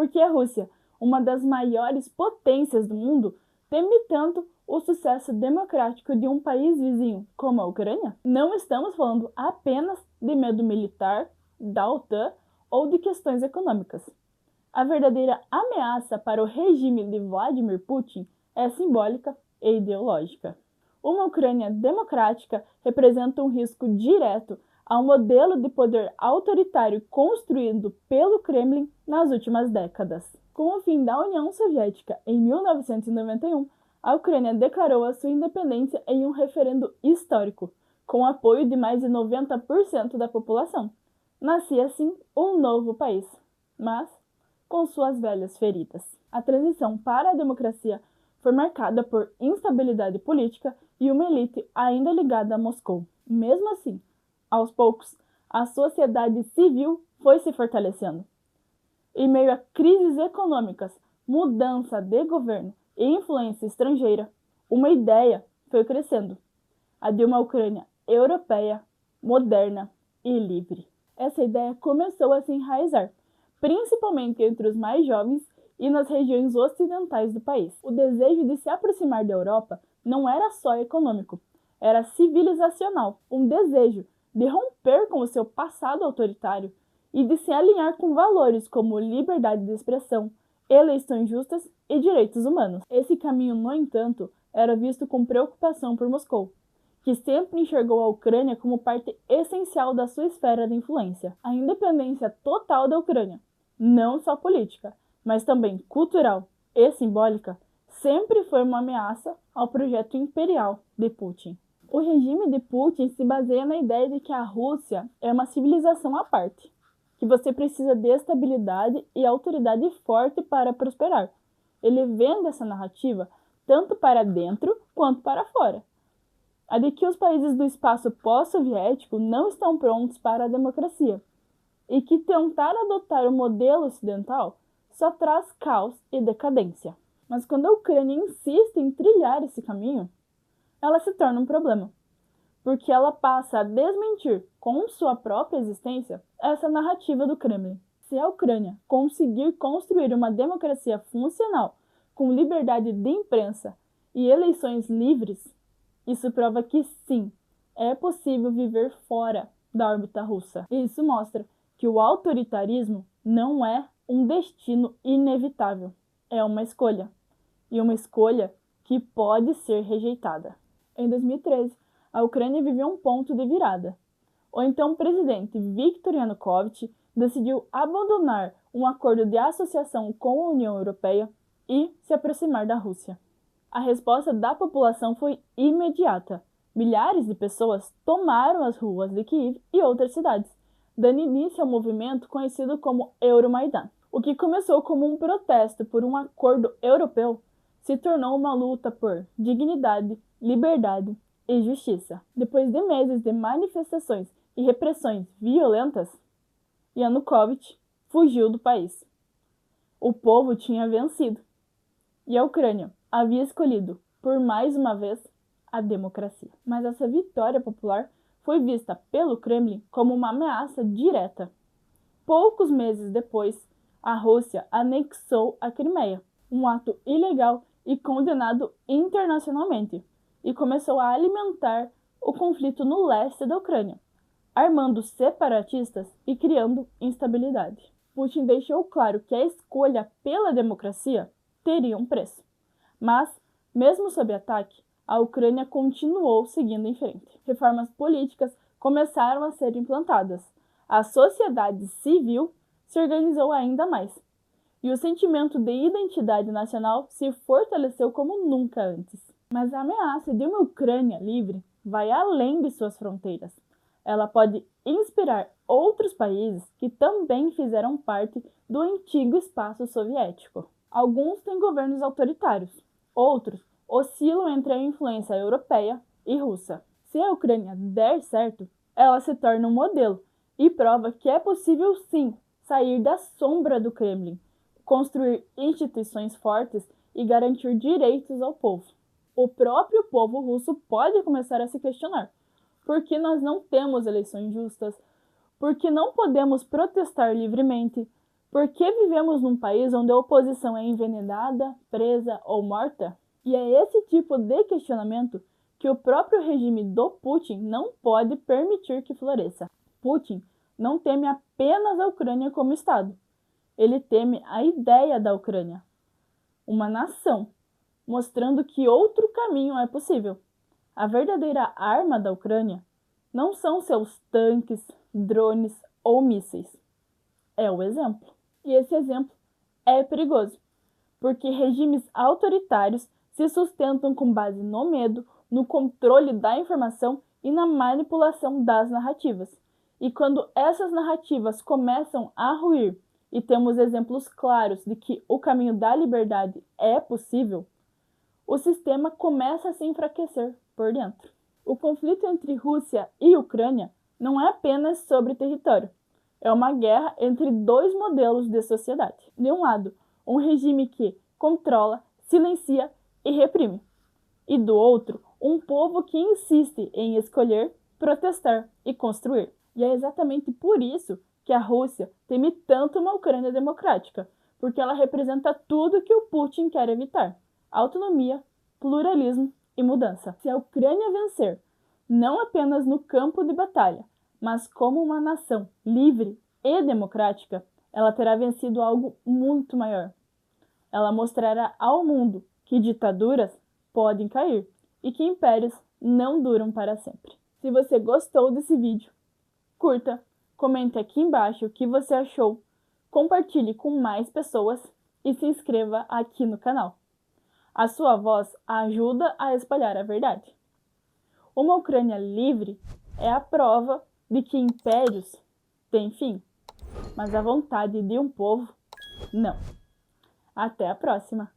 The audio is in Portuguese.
Porque a Rússia, uma das maiores potências do mundo, teme tanto o sucesso democrático de um país vizinho como a Ucrânia? Não estamos falando apenas de medo militar, da OTAN ou de questões econômicas. A verdadeira ameaça para o regime de Vladimir Putin é simbólica e ideológica. Uma Ucrânia democrática representa um risco direto ao modelo de poder autoritário construído pelo Kremlin nas últimas décadas. Com o fim da União Soviética em 1991, a Ucrânia declarou a sua independência em um referendo histórico, com apoio de mais de 90% da população. Nascia assim um novo país, mas com suas velhas feridas. A transição para a democracia foi marcada por instabilidade política e uma elite ainda ligada a Moscou. Mesmo assim, aos poucos, a sociedade civil foi se fortalecendo. Em meio a crises econômicas, mudança de governo e influência estrangeira, uma ideia foi crescendo: a de uma Ucrânia europeia, moderna e livre. Essa ideia começou a se enraizar, principalmente entre os mais jovens e nas regiões ocidentais do país. O desejo de se aproximar da Europa não era só econômico, era civilizacional, um desejo de romper com o seu passado autoritário e de se alinhar com valores como liberdade de expressão, eleições justas e direitos humanos. Esse caminho, no entanto, era visto com preocupação por Moscou, que sempre enxergou a Ucrânia como parte essencial da sua esfera de influência. A independência total da Ucrânia, não só política, mas também cultural e simbólica, sempre foi uma ameaça ao projeto imperial de Putin. O regime de Putin se baseia na ideia de que a Rússia é uma civilização à parte, que você precisa de estabilidade e autoridade forte para prosperar. Ele vende essa narrativa tanto para dentro quanto para fora. A de que os países do espaço pós-soviético não estão prontos para a democracia, e que tentar adotar o modelo ocidental só traz caos e decadência. Mas quando a Ucrânia insiste em trilhar esse caminho, ela se torna um problema, porque ela passa a desmentir com sua própria existência essa narrativa do Kremlin. Se a Ucrânia conseguir construir uma democracia funcional, com liberdade de imprensa e eleições livres, isso prova que sim, é possível viver fora da órbita russa. E isso mostra que o autoritarismo não é um destino inevitável, é uma escolha. E uma escolha que pode ser rejeitada. Em 2013, a Ucrânia viveu um ponto de virada. O então presidente Viktor Yanukovych decidiu abandonar um acordo de associação com a União Europeia e se aproximar da Rússia. A resposta da população foi imediata. Milhares de pessoas tomaram as ruas de Kiev e outras cidades, dando início ao movimento conhecido como Euromaidan. O que começou como um protesto por um acordo europeu se tornou uma luta por dignidade, liberdade e justiça. Depois de meses de manifestações e repressões violentas, Yanukovych fugiu do país. O povo tinha vencido e a Ucrânia havia escolhido, por mais uma vez, a democracia. Mas essa vitória popular foi vista pelo Kremlin como uma ameaça direta. Poucos meses depois, a Rússia anexou a Crimeia, um ato ilegal e condenado internacionalmente, e começou a alimentar o conflito no leste da Ucrânia, armando separatistas e criando instabilidade. Putin deixou claro que a escolha pela democracia teria um preço. Mas, mesmo sob ataque, a Ucrânia continuou seguindo em frente. Reformas políticas começaram a ser implantadas. A sociedade civil se organizou ainda mais. E o sentimento de identidade nacional se fortaleceu como nunca antes. Mas a ameaça de uma Ucrânia livre vai além de suas fronteiras. Ela pode inspirar outros países que também fizeram parte do antigo espaço soviético. Alguns têm governos autoritários, outros oscilam entre a influência europeia e russa. Se a Ucrânia der certo, ela se torna um modelo e prova que é possível sim sair da sombra do Kremlin, construir instituições fortes e garantir direitos ao povo. O próprio povo russo pode começar a se questionar: por que nós não temos eleições justas? Por que não podemos protestar livremente? Por que vivemos num país onde a oposição é envenenada, presa ou morta? E é esse tipo de questionamento que o próprio regime do Putin não pode permitir que floresça. Putin não teme apenas a Ucrânia como Estado. Ele teme a ideia da Ucrânia, uma nação, mostrando que outro caminho é possível. A verdadeira arma da Ucrânia não são seus tanques, drones ou mísseis. É o exemplo. E esse exemplo é perigoso, porque regimes autoritários se sustentam com base no medo, no controle da informação e na manipulação das narrativas. E quando essas narrativas começam a ruir e temos exemplos claros de que o caminho da liberdade é possível, o sistema começa a se enfraquecer por dentro. O conflito entre Rússia e Ucrânia não é apenas sobre território. É uma guerra entre dois modelos de sociedade. De um lado, um regime que controla, silencia e reprime. E do outro, um povo que insiste em escolher, protestar e construir. E é exatamente por isso que a Rússia teme tanto uma Ucrânia democrática, porque ela representa tudo que o Putin quer evitar: autonomia, pluralismo e mudança. Se a Ucrânia vencer, não apenas no campo de batalha, mas como uma nação livre e democrática, ela terá vencido algo muito maior. Ela mostrará ao mundo que ditaduras podem cair e que impérios não duram para sempre. Se você gostou desse vídeo, curta, comente aqui embaixo o que você achou, compartilhe com mais pessoas e se inscreva aqui no canal. A sua voz ajuda a espalhar a verdade. Uma Ucrânia livre é a prova de que impérios têm fim, mas a vontade de um povo, não. Até a próxima!